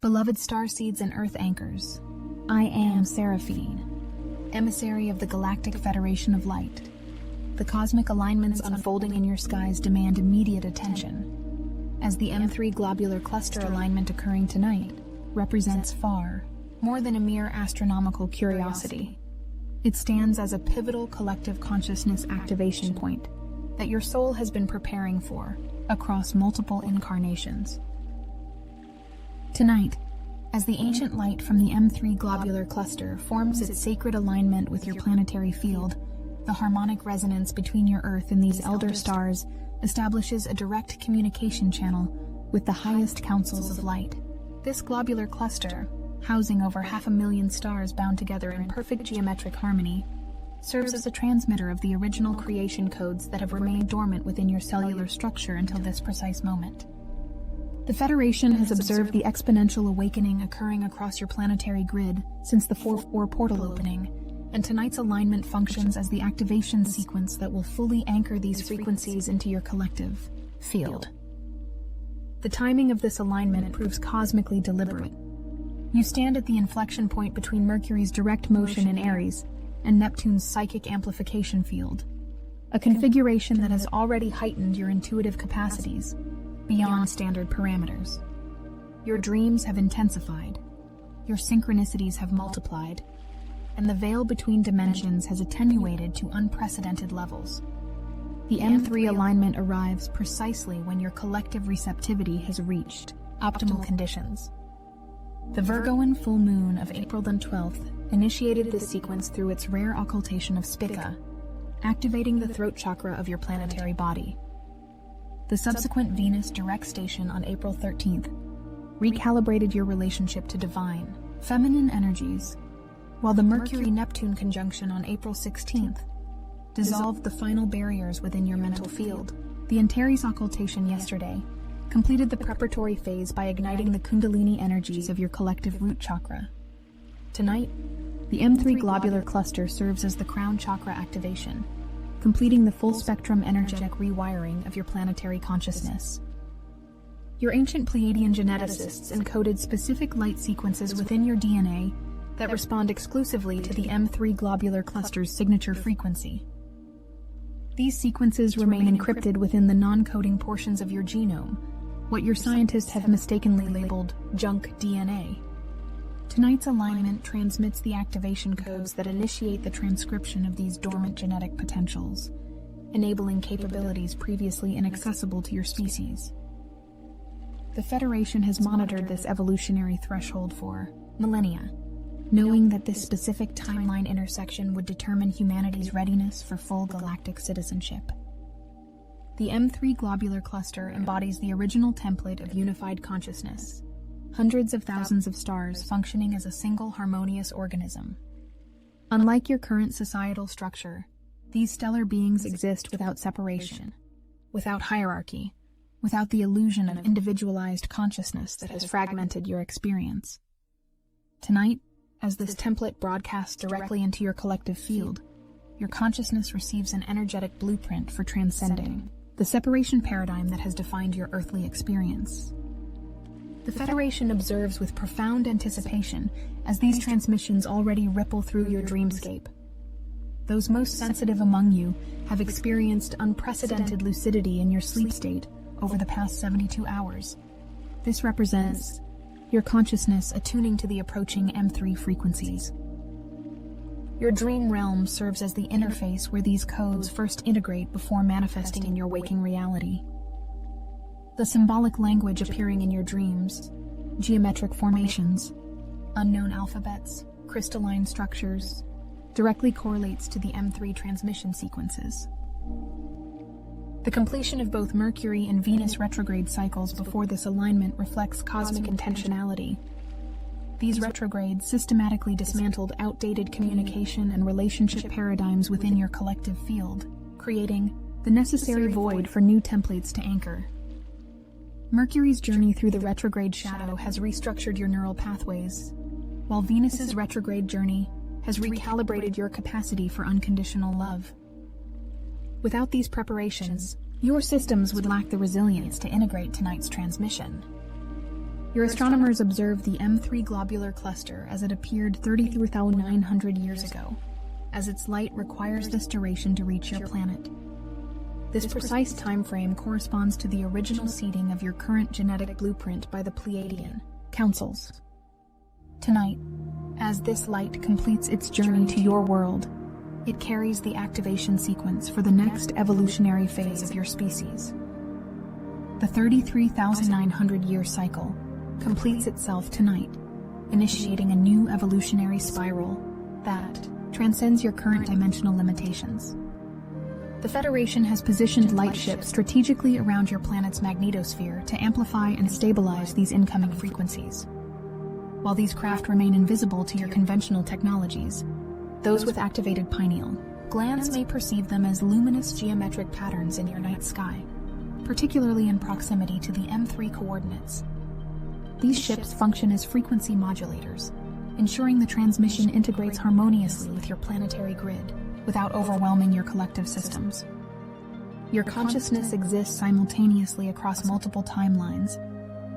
Beloved starseeds and earth anchors, I am Seraphine, emissary of the Galactic Federation of Light. The cosmic alignments unfolding in your skies demand immediate attention, as the M3 Globular Cluster alignment occurring tonight represents far more than a mere astronomical curiosity. It stands as a pivotal collective consciousness activation point that your soul has been preparing for across multiple incarnations. Tonight, as the ancient light from the M3 Globular Cluster forms its sacred alignment with your planetary field, the harmonic resonance between your Earth and these elder stars establishes a direct communication channel with the highest councils of light. This globular cluster, housing over 500,000 stars bound together in perfect geometric harmony, serves as a transmitter of the original creation codes that have remained dormant within your cellular structure until this precise moment. The Federation has observed the exponential awakening occurring across your planetary grid since the 4-4 portal opening, and tonight's alignment functions as the activation sequence that will fully anchor these frequencies into your collective field. The timing of this alignment proves cosmically deliberate. You stand at the inflection point between Mercury's direct motion in Aries and Neptune's psychic amplification field, a configuration that has already heightened your intuitive capacities beyond standard parameters. Your dreams have intensified, your synchronicities have multiplied, and the veil between dimensions has attenuated to unprecedented levels. The M3 alignment arrives precisely when your collective receptivity has reached optimal conditions. The Virgoan full moon of April 12th initiated this sequence through its rare occultation of Spica, activating the throat chakra of your planetary body. The subsequent Venus direct station on April 13th recalibrated your relationship to divine, feminine energies, while the Mercury-Neptune conjunction on April 16th dissolved the final barriers within your mental field. The Antares occultation yesterday completed the preparatory phase by igniting the Kundalini energies of your collective root chakra. Tonight, the M3 Globular Cluster serves as the crown chakra activation, completing the full-spectrum energetic rewiring of your planetary consciousness. Your ancient Pleiadian geneticists encoded specific light sequences within your DNA that respond exclusively to the M3 Globular Cluster's signature frequency. These sequences remain encrypted within the non-coding portions of your genome, what your scientists have mistakenly labeled junk DNA. Tonight's alignment transmits the activation codes that initiate the transcription of these dormant genetic potentials, enabling capabilities previously inaccessible to your species. The Federation has monitored this evolutionary threshold for millennia, knowing that this specific timeline intersection would determine humanity's readiness for full galactic citizenship. The M3 Globular Cluster embodies the original template of unified consciousness, hundreds of thousands of stars functioning as a single harmonious organism. Unlike your current societal structure, these stellar beings exist without separation, without hierarchy, without the illusion of individualized consciousness that has fragmented your experience. Tonight, as this template broadcasts directly into your collective field, your consciousness receives an energetic blueprint for transcending the separation paradigm that has defined your earthly experience. The Federation observes with profound anticipation as these transmissions already ripple through your dreamscape. Those most sensitive among you have experienced unprecedented lucidity in your sleep state over the past 72 hours. This represents your consciousness attuning to the approaching M3 frequencies. Your dream realm serves as the interface where these codes first integrate before manifesting in your waking reality. The symbolic language appearing in your dreams, geometric formations, unknown alphabets, crystalline structures, directly correlates to the M3 transmission sequences. The completion of both Mercury and Venus retrograde cycles before this alignment reflects cosmic intentionality. These retrogrades systematically dismantled outdated communication and relationship paradigms within your collective field, creating the necessary void for new templates to anchor. Mercury's journey through the retrograde shadow has restructured your neural pathways, while Venus's retrograde journey has recalibrated your capacity for unconditional love. Without these preparations, your systems would lack the resilience to integrate tonight's transmission. Your astronomers observed the M3 Globular Cluster as it appeared 33,900 years ago, as its light requires this duration to reach your planet. This precise time frame corresponds to the original seeding of your current genetic blueprint by the Pleiadian councils. Tonight, as this light completes its journey to your world, it carries the activation sequence for the next evolutionary phase of your species. The 33,900-year cycle completes itself tonight, initiating a new evolutionary spiral that transcends your current dimensional limitations. The Federation has positioned light ships strategically around your planet's magnetosphere to amplify and stabilize these incoming frequencies. While these craft remain invisible to your conventional technologies, those with activated pineal glands may perceive them as luminous geometric patterns in your night sky, particularly in proximity to the M3 coordinates. These ships function as frequency modulators, ensuring the transmission integrates harmoniously with your planetary grid without overwhelming your collective systems. Your consciousness exists simultaneously across multiple timelines,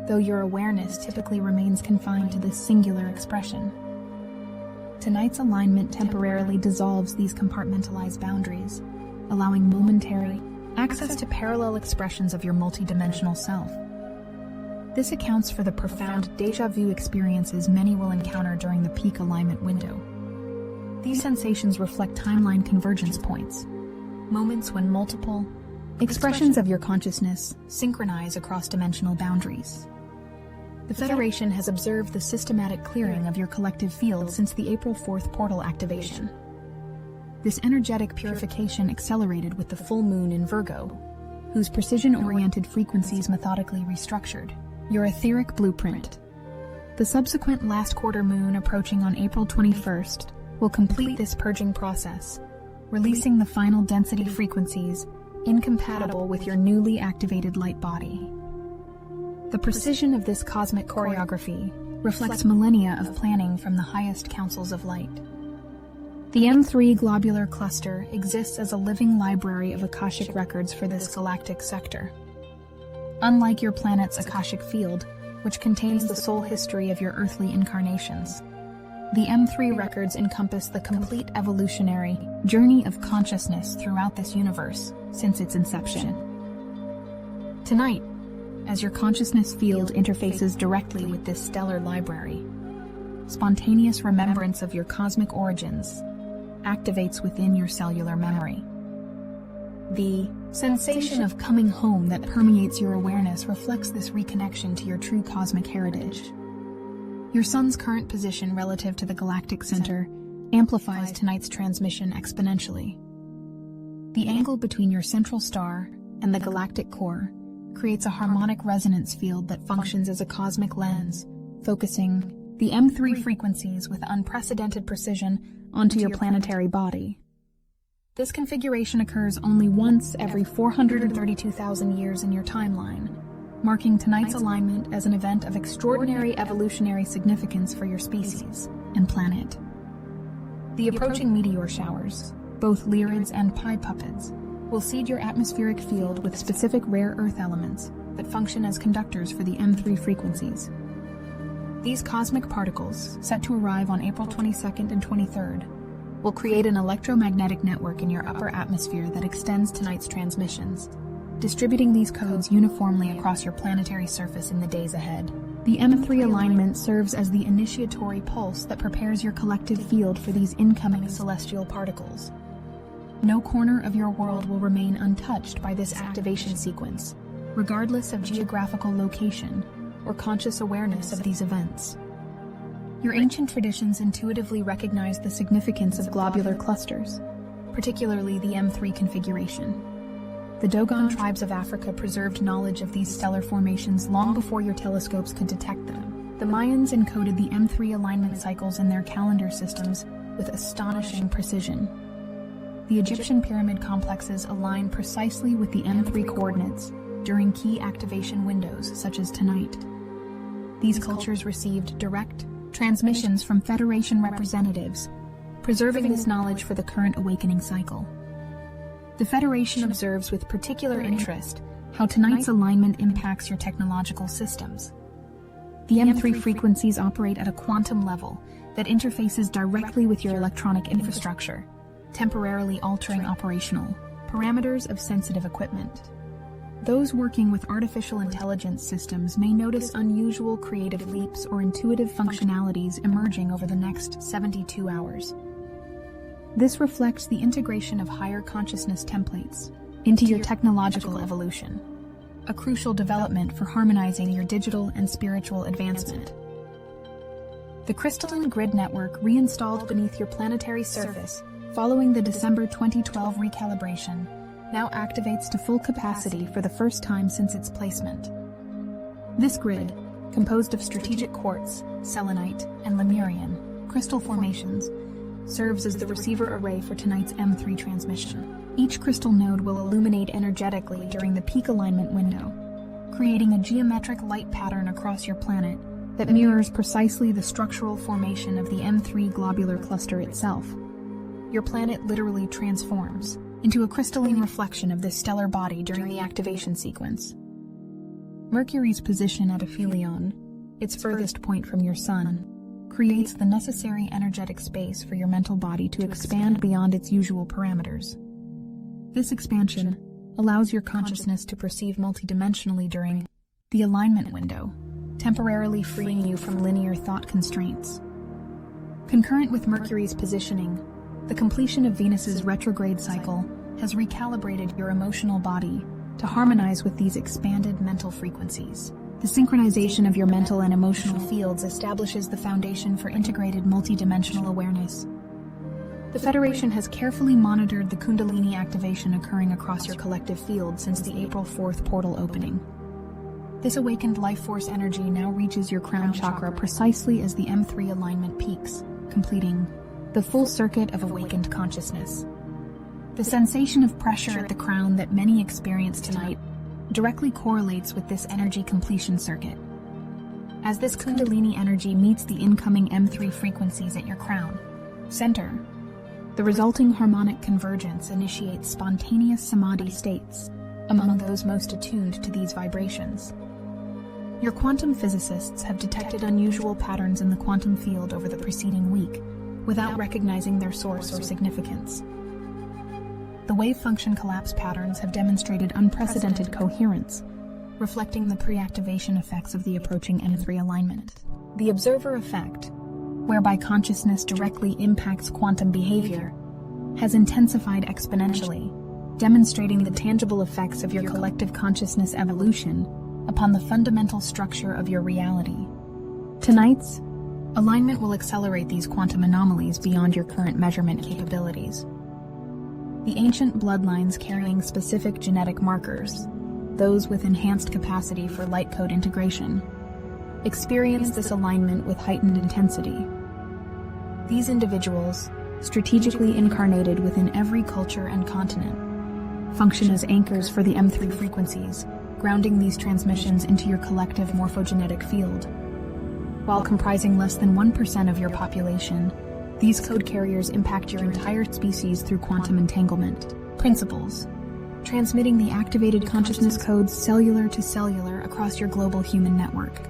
though your awareness typically remains confined to this singular expression. Tonight's alignment temporarily dissolves these compartmentalized boundaries, allowing momentary access to parallel expressions of your multidimensional self. This accounts for the profound déjà vu experiences many will encounter during the peak alignment window. These sensations reflect timeline convergence points, moments when multiple expressions of your consciousness synchronize across dimensional boundaries. The Federation has observed the systematic clearing of your collective field since the April 4th portal activation. This energetic purification accelerated with the full moon in Virgo, whose precision-oriented frequencies methodically restructured your etheric blueprint. The subsequent last quarter moon approaching on April 21st will complete this purging process, releasing the final density frequencies incompatible with your newly activated light body. The precision of this cosmic choreography reflects millennia of planning from the highest councils of light. The M3 Globular Cluster exists as a living library of Akashic records for this galactic sector. Unlike your planet's Akashic field, which contains the soul history of your earthly incarnations, the M3 records encompass the complete evolutionary journey of consciousness throughout this universe since its inception. Tonight, as your consciousness field interfaces directly with this stellar library, spontaneous remembrance of your cosmic origins activates within your cellular memory. The sensation of coming home that permeates your awareness reflects this reconnection to your true cosmic heritage. Your sun's current position relative to the galactic center amplifies tonight's transmission exponentially. The angle between your central star and the galactic core creates a harmonic resonance field that functions as a cosmic lens, focusing the M3 frequencies with unprecedented precision onto your planetary body. This configuration occurs only once every 432,000 years in your timeline, marking tonight's alignment as an event of extraordinary evolutionary significance for your species and planet. The approaching meteor showers, both Lyrids and Pi puppets, will seed your atmospheric field with specific rare earth elements that function as conductors for the M3 frequencies. These cosmic particles, set to arrive on April 22nd and 23rd, will create an electromagnetic network in your upper atmosphere that extends tonight's transmissions, distributing these codes uniformly across your planetary surface in the days ahead. The M3 alignment serves as the initiatory pulse that prepares your collective field for these incoming celestial particles. No corner of your world will remain untouched by this activation sequence, regardless of geographical location or conscious awareness of these events. Your ancient traditions intuitively recognize the significance of globular clusters, particularly the M3 configuration. The Dogon tribes of Africa preserved knowledge of these stellar formations long before your telescopes could detect them. The Mayans encoded the M3 alignment cycles in their calendar systems with astonishing precision. The Egyptian pyramid complexes align precisely with the M3 coordinates during key activation windows, such as tonight. These cultures received direct transmissions from Federation representatives, preserving this knowledge for the current awakening cycle. The Federation observes with particular interest how tonight's alignment impacts your technological systems. The The M3 frequencies operate at a quantum level that interfaces directly with your electronic infrastructure, temporarily altering operational parameters of sensitive equipment. Those working with artificial intelligence systems may notice unusual creative leaps or intuitive functionalities emerging over the next 72 hours. This reflects the integration of higher consciousness templates into your technological evolution, a crucial development for harmonizing your digital and spiritual advancement. The crystalline grid network reinstalled beneath your planetary surface following the December 2012 recalibration now activates to full capacity for the first time since its placement. This grid, composed of strategic quartz, selenite, and Lemurian crystal formations, serves as the receiver array for tonight's M3 transmission. Each crystal node will illuminate energetically during the peak alignment window, creating a geometric light pattern across your planet that mirrors precisely the structural formation of the M3 globular cluster itself. Your planet literally transforms into a crystalline reflection of this stellar body during the activation sequence. Mercury's position at aphelion, its furthest point from your sun, creates the necessary energetic space for your mental body to expand beyond its usual parameters. This expansion allows your consciousness to perceive multidimensionally during the alignment window, temporarily freeing you from linear thought constraints. Concurrent with Mercury's positioning, the completion of Venus's retrograde cycle has recalibrated your emotional body to harmonize with these expanded mental frequencies. The synchronization of your mental and emotional fields establishes the foundation for integrated multidimensional awareness. The Federation has carefully monitored the Kundalini activation occurring across your collective field since the April 4th portal opening. This awakened life force energy now reaches your crown chakra precisely as the M3 alignment peaks, completing the full circuit of awakened consciousness. The sensation of pressure at the crown that many experience tonight directly correlates with this energy completion circuit. As this Kundalini energy meets the incoming M3 frequencies at your crown center, the resulting harmonic convergence initiates spontaneous samadhi states among those most attuned to these vibrations. Your quantum physicists have detected unusual patterns in the quantum field over the preceding week, without recognizing their source or significance. The wave function collapse patterns have demonstrated unprecedented coherence, reflecting the pre-activation effects of the approaching M3 alignment. The observer effect, whereby consciousness directly impacts quantum behavior, has intensified exponentially, demonstrating the tangible effects of your collective consciousness evolution upon the fundamental structure of your reality. Tonight's alignment will accelerate these quantum anomalies beyond your current measurement capabilities. The ancient bloodlines carrying specific genetic markers, those with enhanced capacity for light code integration, experience this alignment with heightened intensity. These individuals, strategically incarnated within every culture and continent, function as anchors for the M3 frequencies, grounding these transmissions into your collective morphogenetic field. While comprising less than 1% of your population, these code carriers impact your entire species through quantum entanglement principles, transmitting the activated consciousness codes cellular to cellular across your global human network.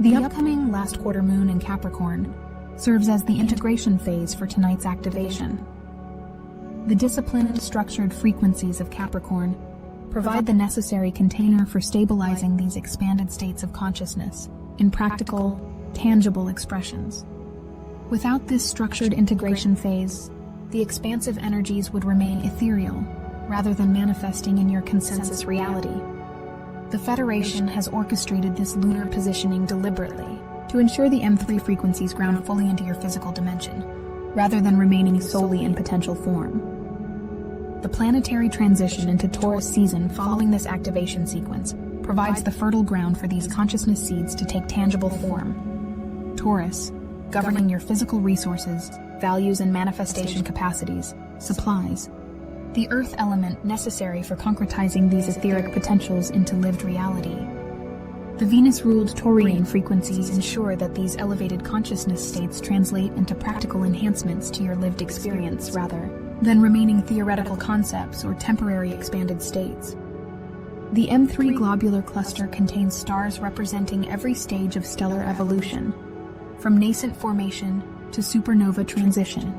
The upcoming last quarter moon in Capricorn serves as the integration phase for tonight's activation. The disciplined, structured frequencies of Capricorn provide the necessary container for stabilizing these expanded states of consciousness in practical, tangible expressions. Without this structured integration phase, the expansive energies would remain ethereal, rather than manifesting in your consensus reality. The Federation has orchestrated this lunar positioning deliberately to ensure the M3 frequencies ground fully into your physical dimension, rather than remaining solely in potential form. The planetary transition into Taurus season following this activation sequence provides the fertile ground for these consciousness seeds to take tangible form. Taurus, governing your physical resources, values and manifestation capacities, supplies the earth element necessary for concretizing these etheric potentials into lived reality. The Venus-ruled Taurian frequencies ensure that these elevated consciousness states translate into practical enhancements to your lived experience rather than remaining theoretical concepts or temporary expanded states. The M3 globular cluster contains stars representing every stage of stellar evolution, from nascent formation to supernova transition.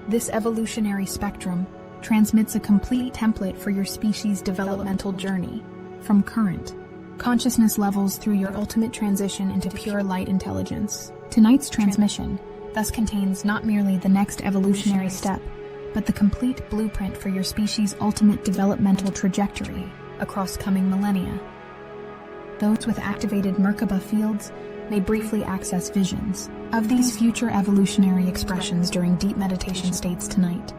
This evolutionary spectrum transmits a complete template for your species' developmental journey, from current consciousness levels through your ultimate transition into pure light intelligence. Tonight's transmission thus contains not merely the next evolutionary step, but the complete blueprint for your species' ultimate developmental trajectory across coming millennia. Those with activated Merkaba fields may briefly access visions of these future evolutionary expressions during deep meditation states tonight.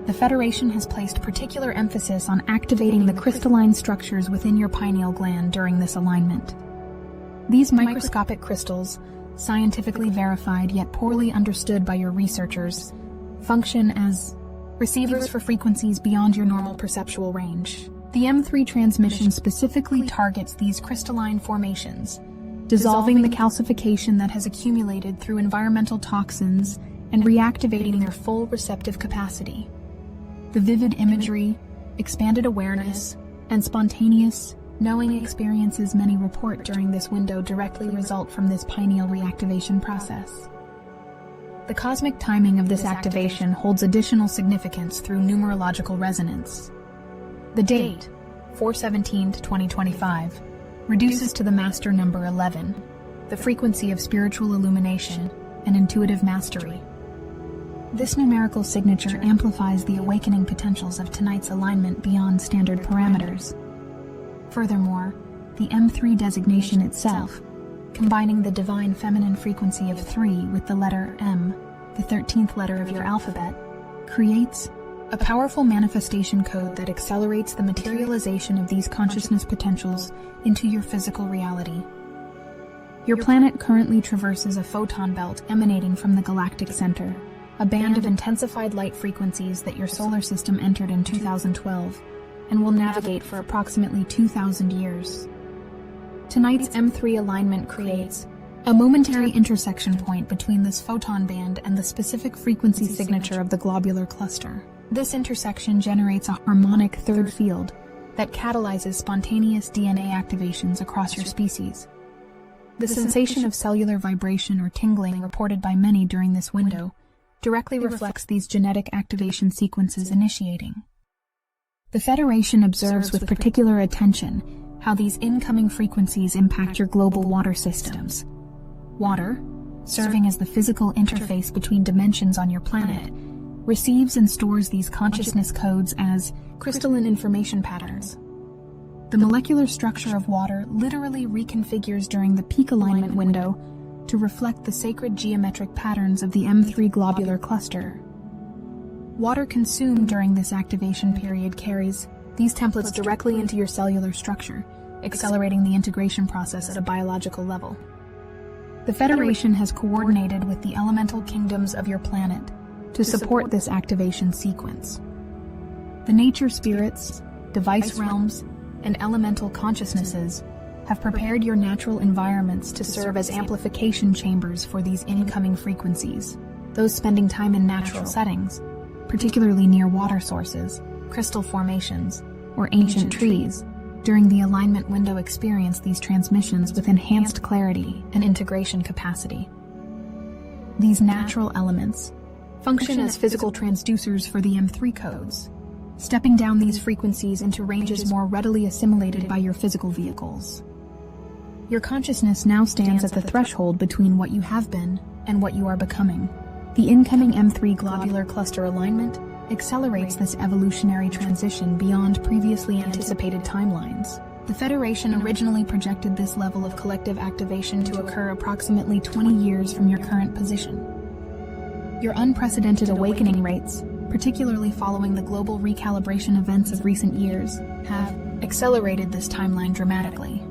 The Federation has placed particular emphasis on activating the crystalline structures within your pineal gland during this alignment. These microscopic crystals, scientifically verified yet poorly understood by your researchers, function as receivers for frequencies beyond your normal perceptual range. The M3 transmission specifically targets these crystalline formations, dissolving the calcification that has accumulated through environmental toxins and reactivating their full receptive capacity. The vivid imagery, expanded awareness, and spontaneous, knowing experiences many report during this window directly result from this pineal reactivation process. The cosmic timing of this activation holds additional significance through numerological resonance. The date, 4/17/2025, reduces to the master number 11, the frequency of spiritual illumination and intuitive mastery. This numerical signature amplifies the awakening potentials of tonight's alignment beyond standard parameters. Furthermore, the M3 designation itself, combining the divine feminine frequency of 3 with the letter M, the 13th letter of your alphabet, creates a powerful manifestation code that accelerates the materialization of these consciousness potentials into your physical reality. Your planet currently traverses a photon belt emanating from the galactic center, a band of intensified light frequencies that your solar system entered in 2012 and will navigate for approximately 2,000 years. Tonight's M3 alignment creates a momentary intersection point between this photon band and the specific frequency signature of the globular cluster. This intersection generates a harmonic third field that catalyzes spontaneous DNA activations across your species. The sensation of cellular vibration or tingling reported by many during this window directly reflects these genetic activation sequences initiating. The Federation observes with particular attention how these incoming frequencies impact your global water systems. Water, serving as the physical interface between dimensions on your planet, receives and stores these consciousness codes as crystalline information patterns. The molecular structure of water literally reconfigures during the peak alignment window to reflect the sacred geometric patterns of the M3 globular cluster. Water consumed during this activation period carries these templates directly into your cellular structure, accelerating the integration process at a biological level. The Federation has coordinated with the elemental kingdoms of your planet to support this activation sequence. The nature spirits, device realms, and elemental consciousnesses have prepared your natural environments to serve as amplification chambers for these incoming frequencies. Those spending time in natural settings, particularly near water sources, crystal formations, or ancient trees, during the alignment window experience these transmissions with enhanced clarity and integration capacity. These natural elements function as physical transducers for the M3 codes, stepping down these frequencies into ranges more readily assimilated by your physical vehicles. Your consciousness now stands at the threshold between what you have been and what you are becoming. The incoming M3 globular cluster alignment accelerates this evolutionary transition beyond previously anticipated timelines. The Federation originally projected this level of collective activation to occur approximately 20 years from your current position. Your unprecedented awakening rates, particularly following the global recalibration events of recent years, have accelerated this timeline dramatically.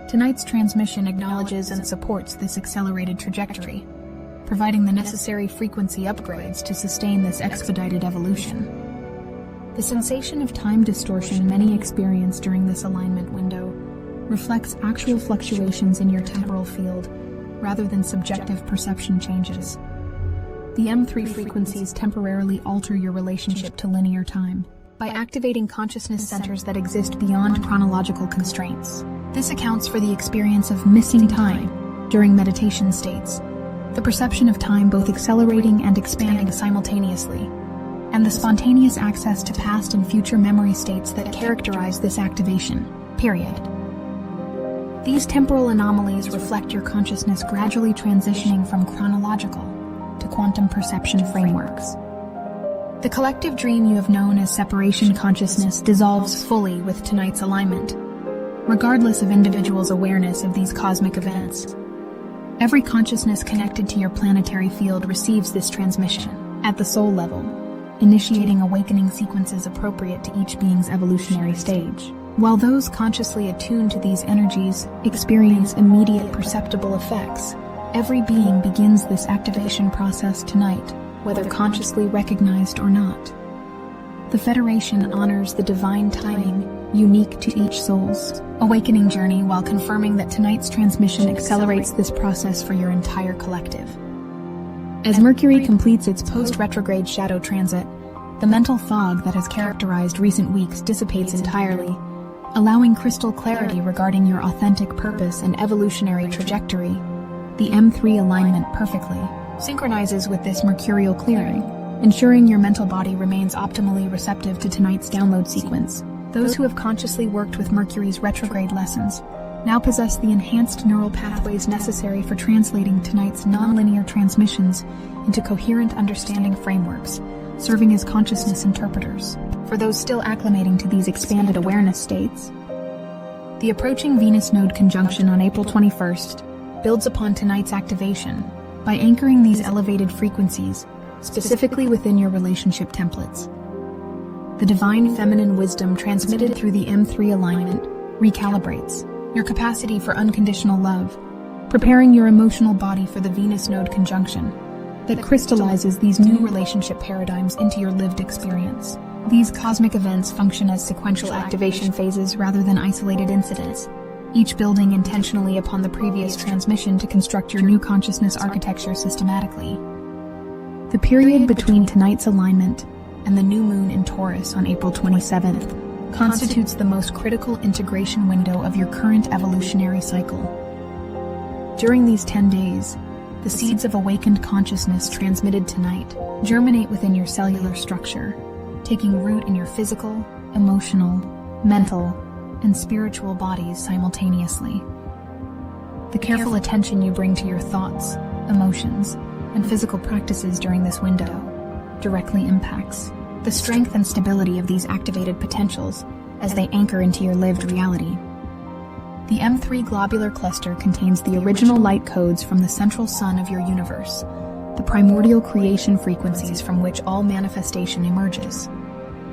Tonight's transmission acknowledges and supports this accelerated trajectory, providing the necessary frequency upgrades to sustain this expedited evolution. The sensation of time distortion many experience during this alignment window reflects actual fluctuations in your temporal field rather than subjective perception changes. The M3 frequencies temporarily alter your relationship to linear time, by activating consciousness centers that exist beyond chronological constraints. This accounts for the experience of missing time during meditation states, the perception of time both accelerating and expanding simultaneously, and the spontaneous access to past and future memory states that characterize this activation, period. These temporal anomalies reflect your consciousness gradually transitioning from chronological to quantum perception frameworks. The collective dream you have known as separation consciousness dissolves fully with tonight's alignment, regardless of individuals' awareness of these cosmic events. Every consciousness connected to your planetary field receives this transmission at the soul level, initiating awakening sequences appropriate to each being's evolutionary stage. While those consciously attuned to these energies experience immediate perceptible effects, every being begins this activation process tonight, whether consciously recognized or not. The Federation honors the divine timing unique to each soul's awakening journey while confirming that tonight's transmission accelerates this process for your entire collective. As Mercury completes its post-retrograde shadow transit, the mental fog that has characterized recent weeks dissipates entirely, allowing crystal clarity regarding your authentic purpose and evolutionary trajectory. The M3 alignment perfectly synchronizes with this mercurial clearing, ensuring your mental body remains optimally receptive to tonight's download sequence. Those who have consciously worked with Mercury's retrograde lessons now possess the enhanced neural pathways necessary for translating tonight's nonlinear transmissions into coherent understanding frameworks, serving as consciousness interpreters. For those still acclimating to these expanded awareness states, the approaching Venus node conjunction on April 21st builds upon tonight's activation by anchoring these elevated frequencies specifically within your relationship templates. The divine feminine wisdom transmitted through the M3 alignment recalibrates your capacity for unconditional love, preparing your emotional body for the Venus node conjunction that crystallizes these new relationship paradigms into your lived experience. These cosmic events function as sequential activation phases rather than isolated incidents, each building intentionally upon the previous transmission to construct your new consciousness architecture systematically. The period between tonight's alignment and the new moon in Taurus on April 27th constitutes the most critical integration window of your current evolutionary cycle. During these 10 days, the seeds of awakened consciousness transmitted tonight germinate within your cellular structure, taking root in your physical, emotional, mental, and spiritual bodies simultaneously. The careful attention you bring to your thoughts, emotions, and physical practices during this window directly impacts the strength and stability of these activated potentials as they anchor into your lived reality. The M3 Globular Cluster contains the original light codes from the central sun of your universe, the primordial creation frequencies from which all manifestation emerges.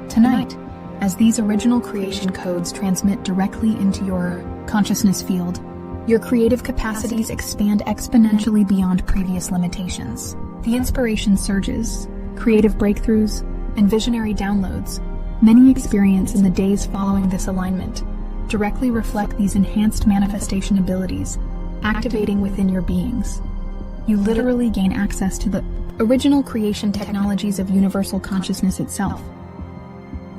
Tonight, as these original creation codes transmit directly into your consciousness field, your creative capacities expand exponentially beyond previous limitations. The inspiration surges, creative breakthroughs, and visionary downloads many experience in the days following this alignment directly reflect these enhanced manifestation abilities activating within your beings. You literally gain access to the original creation technologies of universal consciousness itself.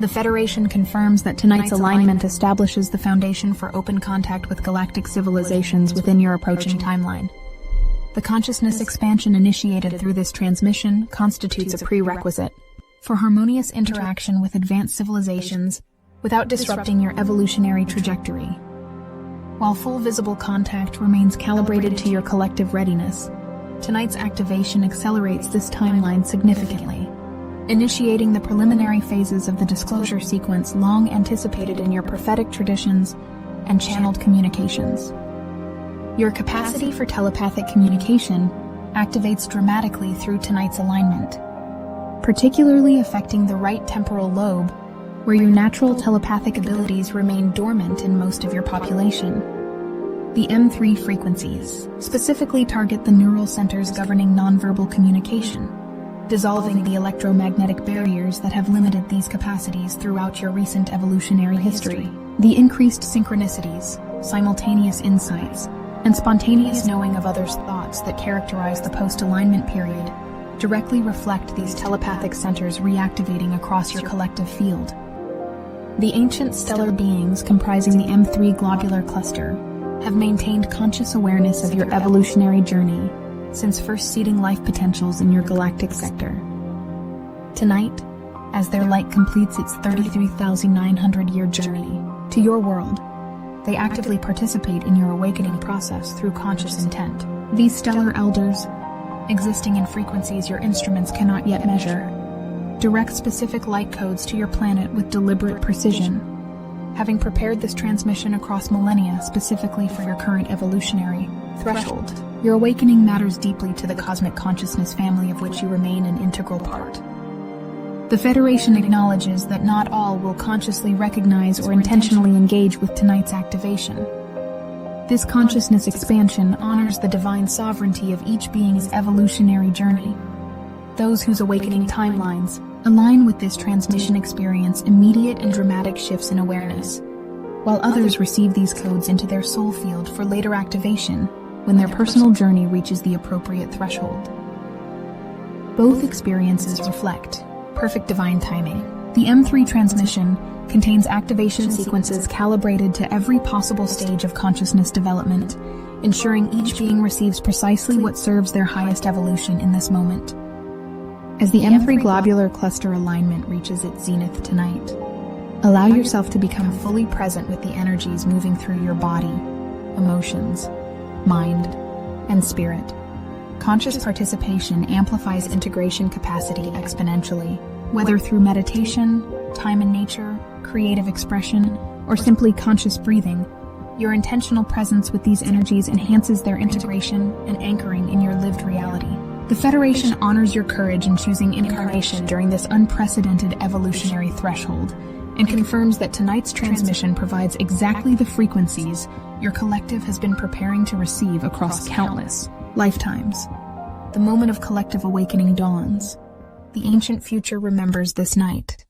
The Federation confirms that tonight's alignment establishes the foundation for open contact with galactic civilizations within your approaching timeline. The consciousness expansion initiated through this transmission constitutes a prerequisite for harmonious interaction with advanced civilizations without disrupting your evolutionary trajectory. While full visible contact remains calibrated to your collective readiness, tonight's activation accelerates this timeline significantly, initiating the preliminary phases of the disclosure sequence long anticipated in your prophetic traditions and channeled communications. Your capacity for telepathic communication activates dramatically through tonight's alignment, particularly affecting the right temporal lobe, where your natural telepathic abilities remain dormant in most of your population. The M3 frequencies specifically target the neural centers governing nonverbal communication, dissolving the electromagnetic barriers that have limited these capacities throughout your recent evolutionary history. The increased synchronicities, simultaneous insights, and spontaneous knowing of others' thoughts that characterize the post-alignment period directly reflect these telepathic centers reactivating across your collective field. The ancient stellar beings comprising the M3 Globular Cluster have maintained conscious awareness of your evolutionary journey since first seeding life potentials in your galactic sector. Tonight, as their light completes its 33,900-year journey to your world, they actively participate in your awakening process through conscious intent. These stellar elders, existing in frequencies your instruments cannot yet measure, direct specific light codes to your planet with deliberate precision. Having prepared this transmission across millennia specifically for your current evolutionary threshold, your awakening matters deeply to the cosmic consciousness family of which you remain an integral part. The Federation acknowledges that not all will consciously recognize or intentionally engage with tonight's activation. This consciousness expansion honors the divine sovereignty of each being's evolutionary journey. Those whose awakening timelines align with this transmission experience immediate and dramatic shifts in awareness, while others receive these codes into their soul field for later activation when their personal journey reaches the appropriate threshold. Both experiences reflect perfect divine timing. The M3 transmission contains activation sequences calibrated to every possible stage of consciousness development, ensuring each being receives precisely what serves their highest evolution in this moment. As the M3 Globular Cluster alignment reaches its zenith tonight, allow yourself to become fully present with the energies moving through your body, emotions, mind, and spirit. Conscious participation amplifies integration capacity exponentially, whether through meditation, time in nature, creative expression, or simply conscious breathing. Your intentional presence with these energies enhances their integration and anchoring in your lived reality. The Federation honors your courage in choosing incarnation during this unprecedented evolutionary threshold and confirms that tonight's transmission provides exactly the frequencies your collective has been preparing to receive across countless lifetimes. The moment of collective awakening dawns. The ancient future remembers this night.